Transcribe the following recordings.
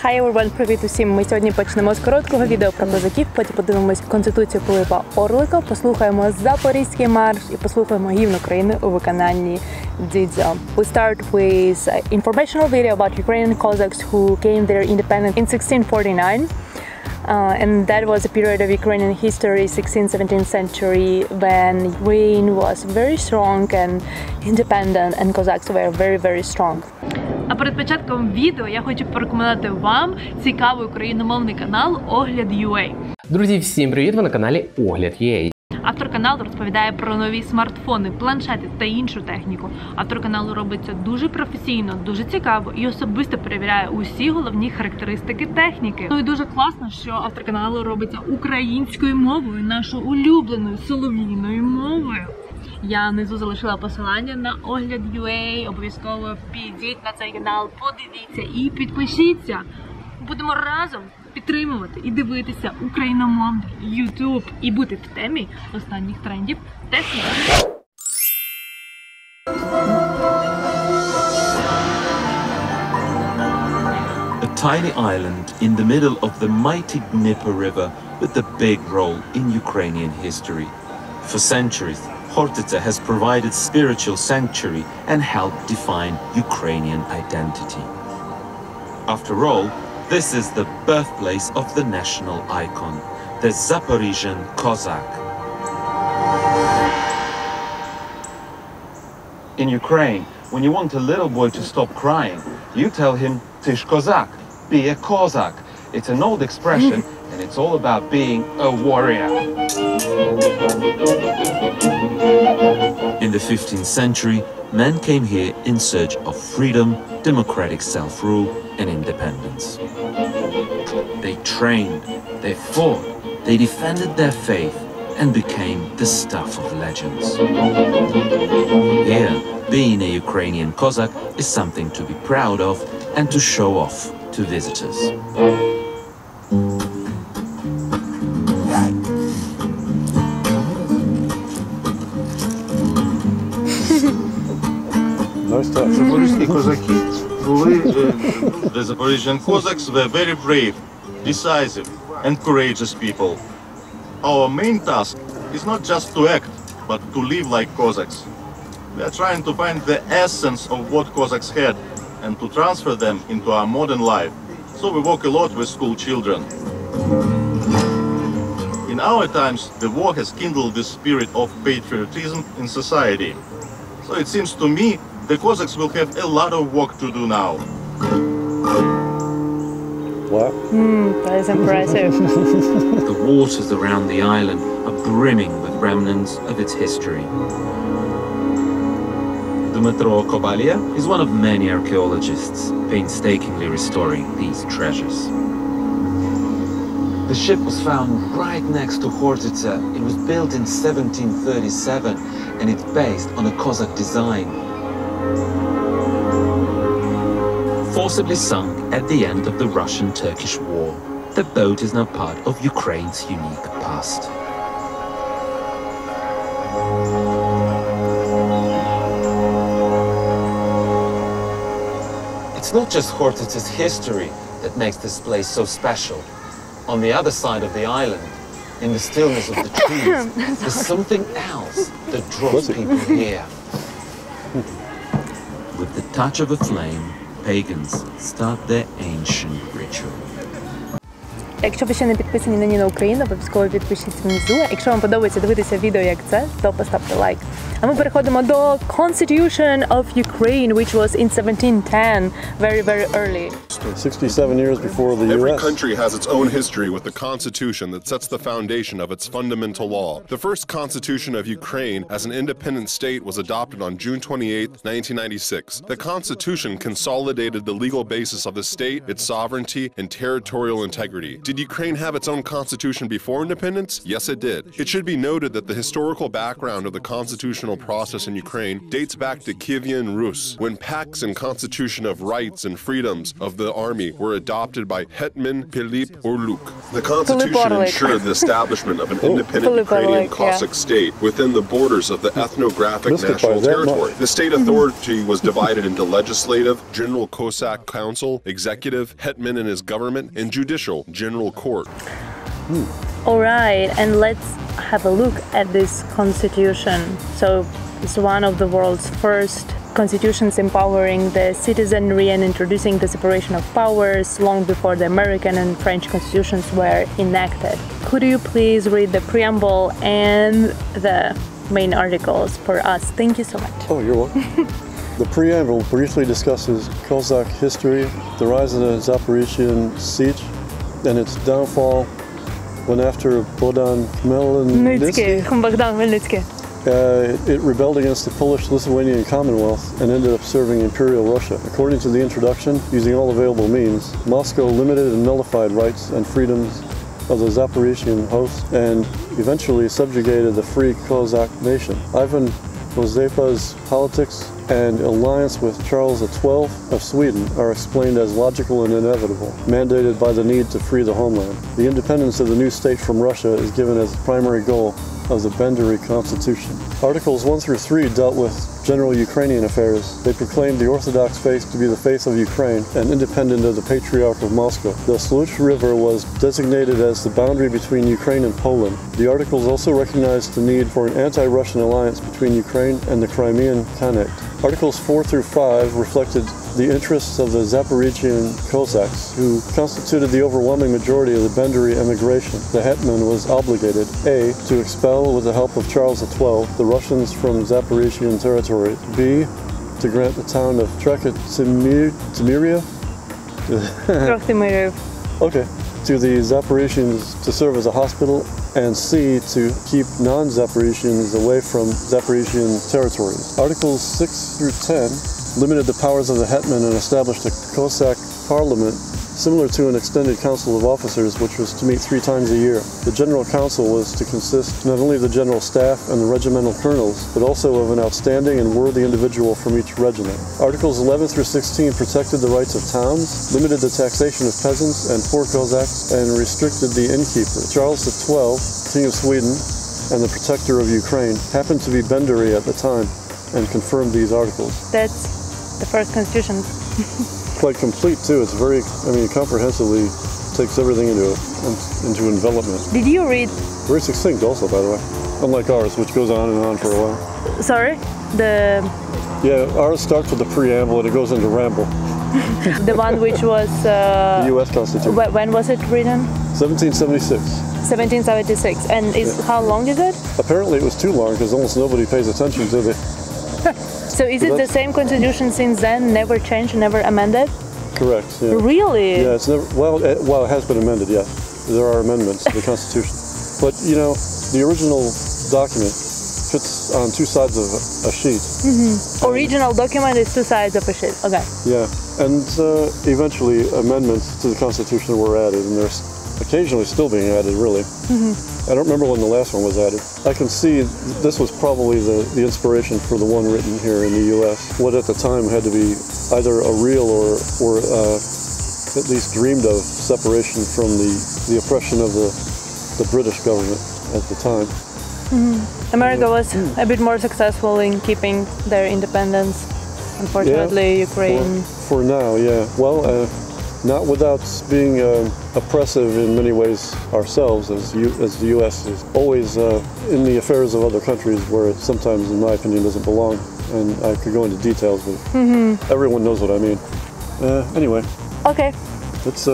Hi everyone, привіт усім! Ми сьогодні почнемо з короткого відео про козаків, потім подивимось Конституцію Пилипа Орлика, послухаємо Запорізький марш і послухаємо Гімн України у виконанні DZIDZIO. We start with an informational video about Ukrainian Cossacks who gained their independence in 1649. And that was a period of Ukrainian history, 16th-17th century, when Ukraine was very strong and independent, and Cossacks were very, very strong. А перед початком відео я хочу порекомендувати вам цікавий україномовний канал Огляд.ua. Друзі, всім привіт! Ви на каналі Огляд.ua. Автор каналу розповідає про нові смартфони, планшети та іншу техніку. Автор каналу робить це дуже професійно, дуже цікаво і особисто перевіряє усі головні характеристики техніки. Ну і дуже класно, що автор каналу робиться українською мовою, нашою улюбленою солов'їною мовою. Я внизу залишила посилання на Огляд.ua, обов'язково підіть на цей канал, подивіться і підпишіться. Будемо разом підтримувати і дивитися україномовний YouTube і бути в темі останніх трендів техніки. A tiny island in the middle of the mighty Dnieper River with a big role in Ukrainian history. For centuries, Хортиця has provided spiritual sanctuary and helped define Ukrainian identity. After all, this is the birthplace of the national icon, the Zaporizhian Cossack. In Ukraine, when you want a little boy to stop crying, you tell him, "Tysh Kozak, be a Cossack." It's an old expression, and it's all about being a warrior. In the 15th century, men came here in search of freedom, democratic self-rule, and independence. They trained, they fought, they defended their faith, and became the stuff of legends. Here, being a Ukrainian Cossack is something to be proud of and to show off to visitors. Запорізькі козаки були, the Zaporizhian Cossacks were very brave, decisive and courageous people. Our main task is not just to act, but to live like Cossacks. We are trying to find the essence of what Cossacks had and to transfer them into our modern life. So we work a lot with school children. In our times, the war has kindled the spirit of patriotism in society. So it seems to me the Cossacks will have a lot of work to do now. What? That is impressive. The waters around the island are brimming with remnants of its history. Dmytro Kobalia is one of many archaeologists painstakingly restoring these treasures. The ship was found right next to Хортиця. It was built in 1737 and it's based on a Cossack design. Forcibly sunk at the end of the Russian-Turkish War, the boat is now part of Ukraine's unique past. It's not just Хортиця's history that makes this place so special. On the other side of the island, in the stillness of the trees, there's something else that draws people here. With the touch of a flame, pagans start their ancient ritual. Якщо ви ще не підписані на ніна-україна, обов'язково підпишіться внизу. Якщо вам подобається дивитися відео як це, то поставте лайк. А ми переходимо до Constitution of Ukraine, which was in 1710, very, very early. 67 years before the Every US. country has its own history with the Constitution that sets the foundation of its fundamental law. The first Constitution of Ukraine as an independent state was adopted on June 28, 1996. The Constitution consolidated the legal basis of the state, its sovereignty, and territorial integrity. Did Ukraine have its own constitution before independence? Yes, it did. It should be noted that the historical background of the constitutional process in Ukraine dates back to Kievan Rus, when pacts and constitution of rights and freedoms of the army were adopted by Hetman Pylyp Oрлик. The Constitution ensured the establishment of an independent Ukrainian Cossack state within the borders of the ethnographic national territory. The state authority was divided into legislative, General Cossack Council, executive, hetman and his government, and judicial, General Court. All right, and let's have a look at this constitution. So it's one of the world's first constitutions empowering the citizenry and introducing the separation of powers long before the American and French constitutions were enacted. Could you please read the preamble and the main articles for us? Thank you so much. Oh, you're welcome. The preamble briefly discusses Cossack history, the rise of the Zaporізький Січ, and its downfall when after Bogdan Khmelnytsky it rebelled against the Polish-Lithuanian Commonwealth and ended up serving Imperial Russia. According to the introduction, using all available means, Moscow limited and nullified rights and freedoms of the Zaporizhian host and eventually subjugated the free Cossack nation. Ivan Mazepa's politics and alliance with Charles XII of Sweden are explained as logical and inevitable, mandated by the need to free the homeland. The independence of the new state from Russia is given as the primary goal of the Benderi Constitution. Articles 1 through 3 dealt with general Ukrainian affairs. They proclaimed the Orthodox faith to be the faith of Ukraine and independent of the Patriarch of Moscow. The Sluch River was designated as the boundary between Ukraine and Poland. The articles also recognized the need for an anti-Russian alliance between Ukraine and the Crimean Khanate. Articles 4 through 5 reflected the interests of the Zaporizhian Cossacks, who constituted the overwhelming majority of the Benderi emigration. The hetman was obligated, A, to expel with the help of Charles XII the Russians from Zaporizhian territory, B, to grant the town of Trakotimiria okay, to the Zaporizhians to serve as a hospital, and C, to keep non-Zaporizhians away from Zaporizhian territories. Articles 6 through 10 limited the powers of the hetman and established a Cossack parliament similar to an extended council of officers which was to meet 3 times a year. The general council was to consist not only of the general staff and the regimental colonels, but also of an outstanding and worthy individual from each regiment. Articles 11 through 16 protected the rights of towns, limited the taxation of peasants and poor Cossacks, and restricted the innkeeper. Charles XII, King of Sweden and the protector of Ukraine, happened to be Benderi at the time and confirmed these articles. That's the first constitution. Quite complete too. It's very, comprehensively takes everything into envelopment. Did you read? Very succinct also, by the way. Unlike ours, which goes on and on for a while. Sorry? Yeah, ours starts with the preamble and it goes into ramble. The one which was... the U.S. Constitution. When was it written? 1776. 1776. And how long is it? Apparently it was too long because almost nobody pays attention to it. So is it the same constitution since then? Never changed, never amended? Correct. Yeah. Really? Yeah, it's never. Well, it has been amended. Yes, there are amendments to the Constitution, but the original document fits on 2 sides of a sheet. Original document is 2 sides of a sheet. Okay. Yeah, and eventually amendments to the Constitution were added, and there's occasionally still being added. Really. I don't remember when the last one was added. I can see this was probably the inspiration for the one written here in the U.S. What at the time had to be either a real or at least dreamed of separation from the oppression of the British government at the time. America was a bit more successful in keeping their independence. Unfortunately, Ukraine... For now, yeah. Well, not without being oppressive in many ways ourselves, as the U.S. is always in the affairs of other countries where it sometimes, in my opinion, doesn't belong. And I could go into details, but everyone knows what I mean. Anyway. Okay. It's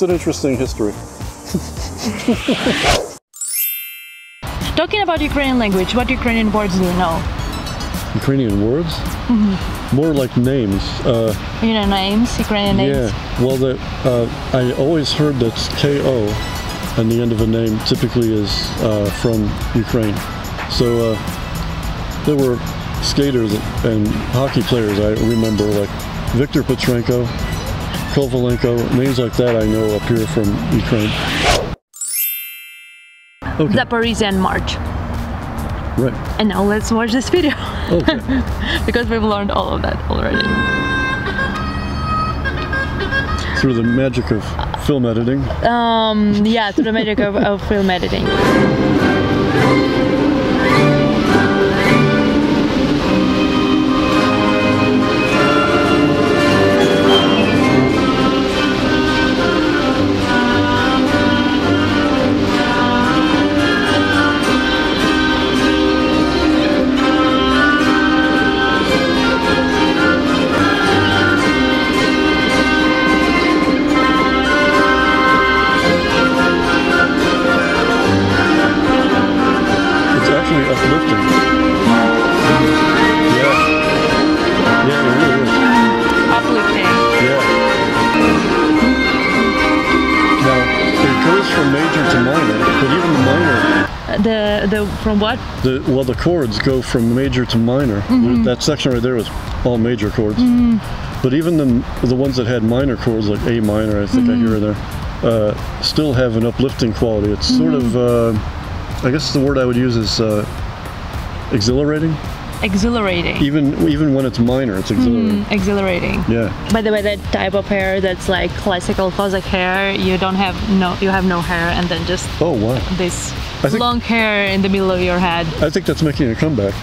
an interesting history. Talking about Ukrainian language, what Ukrainian words do you know? Ukrainian words? More like names. Names, Ukrainian names? Yeah, well, I always heard that K-O on the end of a name typically is from Ukraine. So there were skaters and hockey players I remember, like Viktor Petrenko, Kovalenko, names like that I know appear from Ukraine. Okay. Zaporізький March. Right. And now let's watch this video. Okay. Because we've learned all of that already. Through the magic of Film editing. Yeah, through the magic of film editing. Uplifting. Yeah. Yeah, it really is. Uplifting. Yeah. Now, it goes from major to minor, but even the minor... The from what? The chords go from major to minor. That section right there was all major chords. But even the ones that had minor chords, like A minor, I think I hear in there, still have an uplifting quality. It's sort of... I guess the word I would use is exhilarating. Exhilarating. Even when it's minor, it's exhilarating. Exhilarating. Yeah. By the way, that type of hair that's like classical Cossack hair, you have no hair, and then just this long hair in the middle of your head. I think that's making a comeback.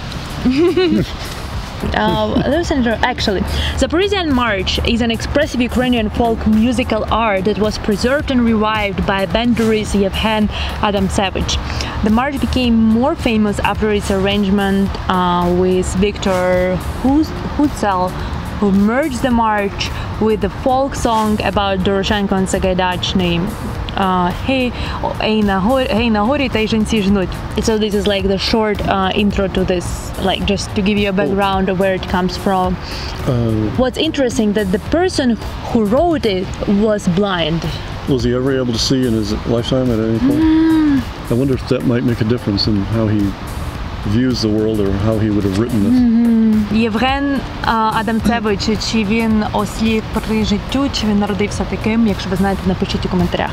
Actually, Zaporizhian March is an expressive Ukrainian folk musical art that was preserved and revived by bandurist Yevhen Adamtsevich. The march became more famous after its arrangement with Viktor Hutzel, who merged the march with the folk song about Doroshenko and Sagaidachny. So this is like the short intro to this, like just to give you a background of where it comes from. What's interesting that the person who wrote it was blind. Was he ever able to see in his lifetime at any point? I wonder if that might make a difference in how he views the world or how he would have written this. Євген Адамцевич, чи він осліп при життю, чи він народився таким? Якщо ви знаєте, напишіть у коментарях.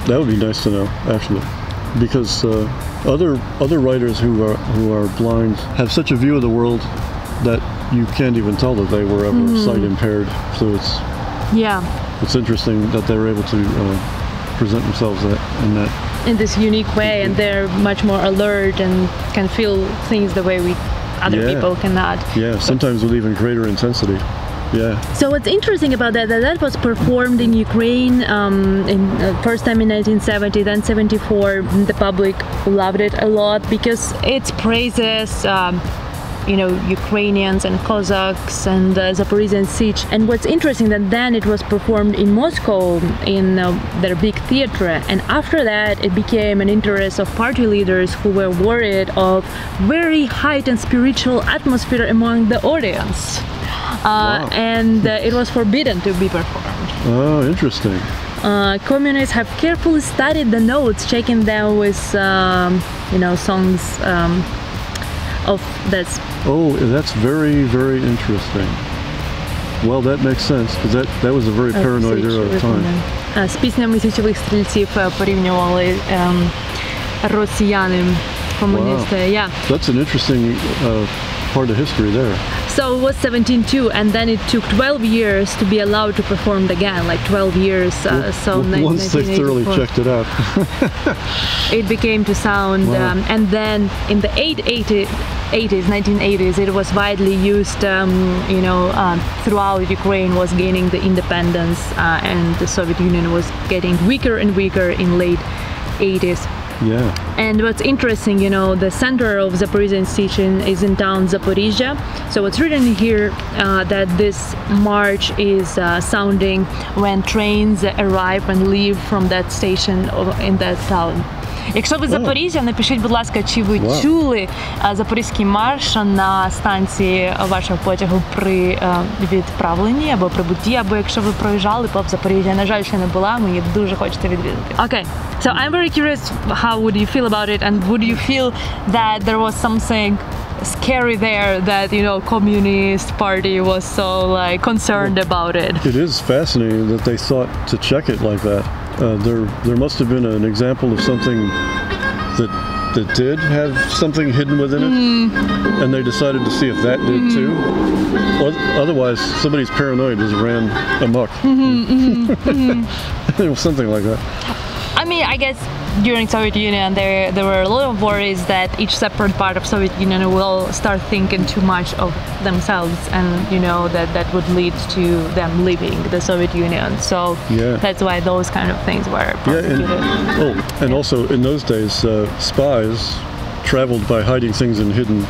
That would be nice to know, actually, because other writers who are blind have such a view of the world that you can't even tell that they were ever sight impaired. So it's interesting that they're able to present themselves in this unique way, and they're much more alert and can feel things the way other people cannot. Yeah, sometimes with even greater intensity. Yeah. So what's interesting about that was performed in Ukraine first time in 1970, then 74. The public loved it a lot because it praises Ukrainians and Cossacks and Zaporізька Січ. And what's interesting that then it was performed in Moscow in their big theater, and after that it became an interest of party leaders who were worried of very heightened spiritual atmosphere among the audience. And it was forbidden to be performed. Oh, interesting. Communists have carefully studied the notes, checking them with songs of this. Oh, that's very, very interesting. Well, that makes sense, because that was a very paranoid era of time. З піснями січових стрільців порівнювали росіяни, комуністи. Yeah. That's an interesting part of history there. So it was 17-2, and then it took 12 years to be allowed to perform it again, like 12 years. Once they thoroughly checked it out. It became to sound, and then in the 1980s, it was widely used, throughout Ukraine was gaining the independence, and the Soviet Union was getting weaker and weaker in late 80s. Yeah. And what's interesting, the center of Zaporizhia Sitch is in town Zaporizhia. So what's written here that this march is sounding when trains arrive and leave from that station in that town. Якщо ви з Запоріжжя, напишіть, будь ласка, чи ви чули Запорізький марш на станції вашого потягу при відправленні або прибутті, або якщо ви проїжджали повз Запоріжжя. На жаль, ще не була, мені дуже хочеться відвідати. Okay, so I'm very curious, how would you feel about it, and would you feel that there was something scary there, that Communist Party was so concerned about it? It is fascinating that they thought to check it like that. There must have been an example of something that did have something hidden within it, and they decided to see if that did too. Otherwise, somebody's paranoid just ran amok. It was something like that. I mean, I guess during Soviet Union there were a lot of worries that each separate part of Soviet Union will start thinking too much of themselves, and that would lead to them leaving the Soviet Union. So that's why those kind of things were prosecuted. And also in those days, spies traveled by hiding things in hidden,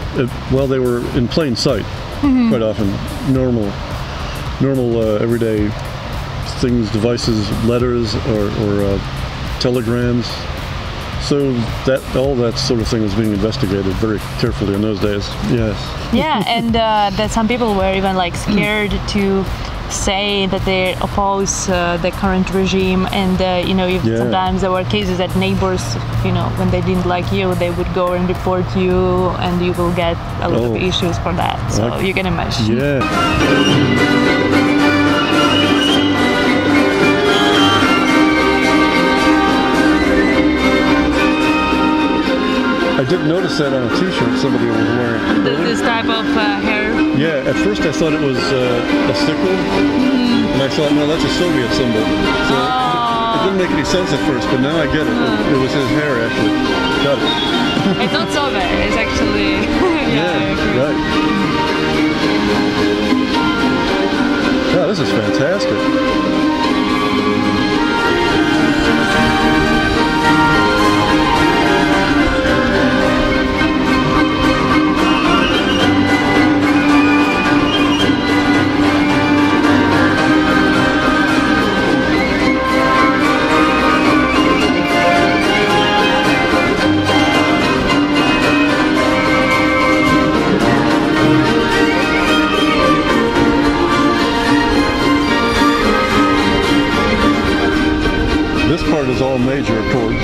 well, they were in plain sight quite often. Normal everyday things, devices, letters, or telegrams. So all that sort of thing was being investigated very carefully in those days. Yes. Yeah, and that some people were even like scared to say that they oppose the current regime, and sometimes there were cases that neighbors, when they didn't like you, they would go and report you, and you will get a lot of issues for that. So you can imagine. Yeah. I did notice that on a t-shirt somebody was wearing. This type of hair? Yeah, at first I thought it was a sickle, and I thought, no, that's a Soviet symbol. So it didn't make any sense at first, but now I get it. It was his hair, actually. Got it. It's not Soviet, it's actually... right. Yeah, this is fantastic. This part is all major chords.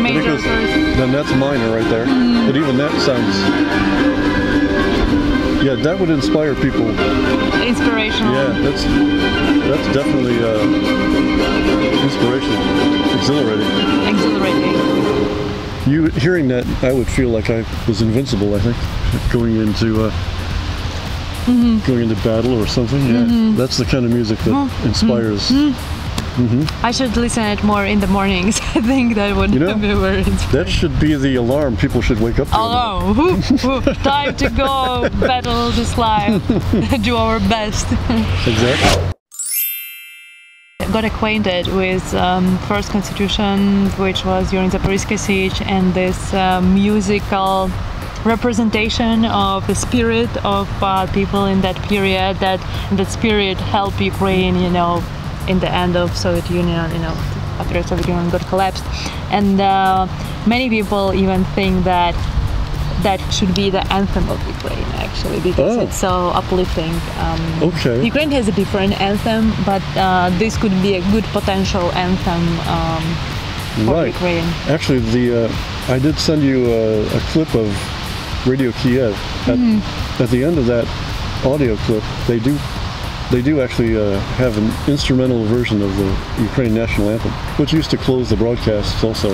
Major chords. Then that's minor right there. But even that sounds... Yeah, that would inspire people. Inspirational. Yeah, that's definitely inspirational. Exhilarating. Exhilarating. You hearing that, I would feel like I was invincible, I think, going into battle or something. Yeah, that's the kind of music that inspires. I should listen it more in the mornings. I think that would be very inspiring. That should be the alarm people should wake up to. Time to go battle this life. Do our best. Exactly. Got acquainted with first constitution, which was during Zaporізька Січ, and this musical representation of the spirit of people in that period. That spirit helped Ukraine, in the end of Soviet Union, after Soviet Union got collapsed. And many people even think that should be the anthem of Ukraine, actually, because it's so uplifting. Ukraine has a different anthem, but this could be a good potential anthem for Ukraine. Actually, I did send you a clip of Radio Kiev. At the end of that audio clip, they do actually have an instrumental version of the Ukraine national anthem, which used to close the broadcasts also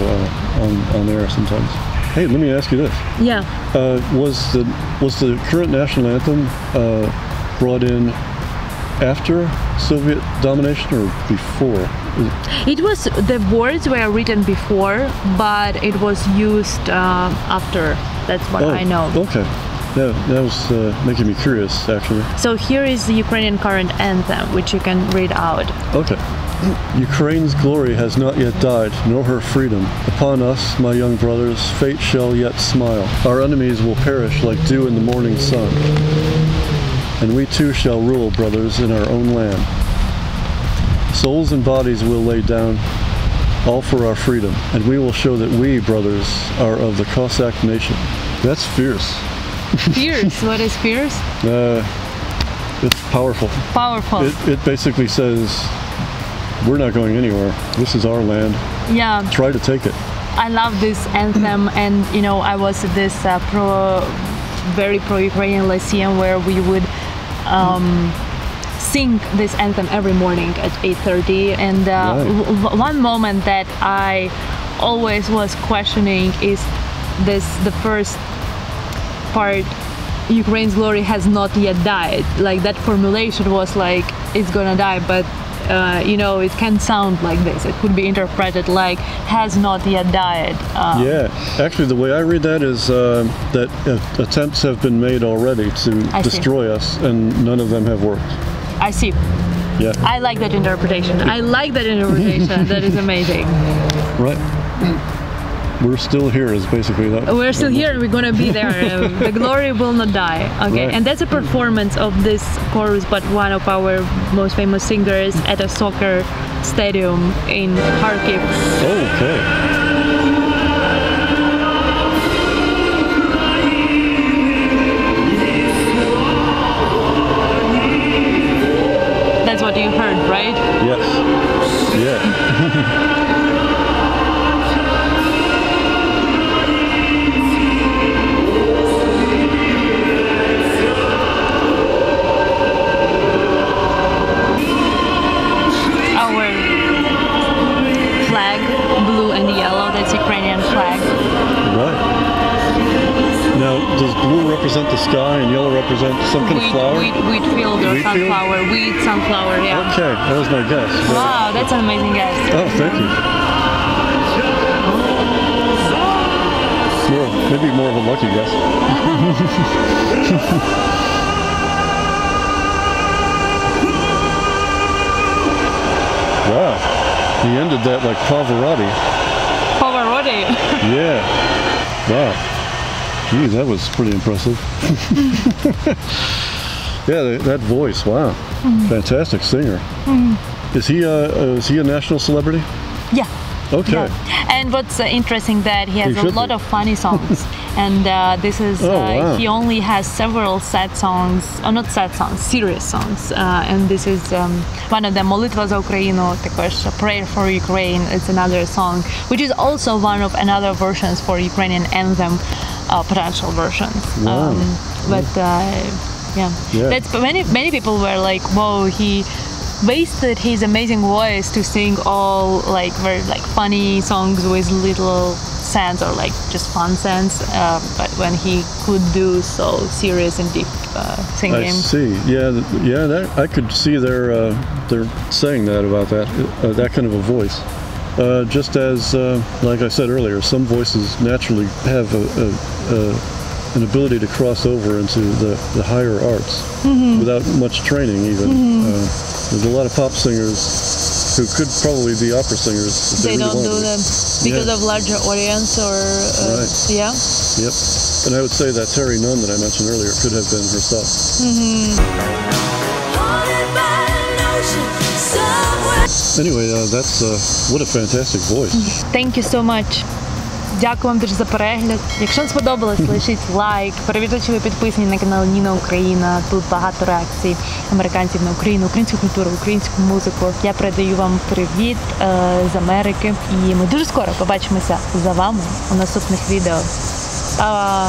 on air sometimes. Hey, let me ask you this. Yeah. Was the current national anthem brought in after Soviet domination or before? It was, the words were written before, but it was used after. That's what I know. Okay. That was making me curious, actually. So here is the Ukrainian current anthem, which you can read out. Okay. Ukraine's glory has not yet died, nor her freedom. Upon us, my young brothers, fate shall yet smile. Our enemies will perish like dew in the morning sun. And we too shall rule, brothers, in our own land. Souls and bodies will lay down, all for our freedom. And we will show that we, brothers, are of the Cossack nation. That's fierce. Fierce? What is fierce? It's powerful. Powerful. It basically says, we're not going anywhere. This is our land. Yeah. Try to take it. I love this anthem, and I was at this very pro-Ukrainian lyceum where we would sing this anthem every morning at 8:30. And one moment that I always was questioning is the first part, Ukraine's glory has not yet died. Like, that formulation was like, it's gonna die, but you know, it can sound like this. It could be interpreted like has not yet died. Yeah, actually the way I read that is that attempts have been made already to destroy us and none of them have worked. I see. Yeah. I like that interpretation. I like that interpretation. That is amazing. Right. We're still here is basically that. We're still here and we're gonna be there. The glory will not die. Okay, Right. and that's a performance of this chorus, but one of our most famous singers at a soccer stadium in Kharkiv. Okay. That's what you heard, right? Yes. Yeah. Blue and yellow, that's Ukrainian flag. Right. Now, does blue represent the sky and yellow represent some kind of flower? Wheat field or Wheat field? sunflower. Wheat, sunflower, yeah. Okay, that was my guess. Wow, that's an amazing guess. Oh, thank you. Maybe more of a lucky guess. Wow. He ended that like Pavarotti. Pavarotti. Yeah. Wow. Gee, that was pretty impressive. Yeah, that voice. Wow. Fantastic singer. Is he a national celebrity? Yeah. Okay. Yeah. And what's interesting that he has He a should lot be. of funny songs, and this is wow. he only has several sad songs, or not sad songs, serious songs, and this is one of them. Молитва за Україну, також Prayer for Ukraine. It's another song, which is also one of another versions for Ukrainian anthem, potential versions. Wow. But yeah, that's many people were like, whoa, he wasted his amazing voice to sing all like very like funny songs with little sense or like just fun sense, but when he could do so serious and deep singing. I see. Yeah. That I could see they're saying that about that kind of a voice. Just as, like I said earlier, some voices naturally have an ability to cross over into the higher arts without much training even. There's a lot of pop singers who could probably be opera singers. If They really don't do wanted to. them because of larger audience or Right. yeah. Yep. And I would say that Terry Nunn that I mentioned earlier could have been herself. Anyway, that's what a fantastic voice. Thank you so much. Дякую вам дуже за перегляд. Якщо вам сподобалось, лишіть лайк. Перевірте, чи ви підписані на канал Ніна Україна. Тут багато реакцій американців на Україну, українську культуру, українську музику. Я передаю вам привіт з Америки. І ми дуже скоро побачимося за вами у наступних відео. Па!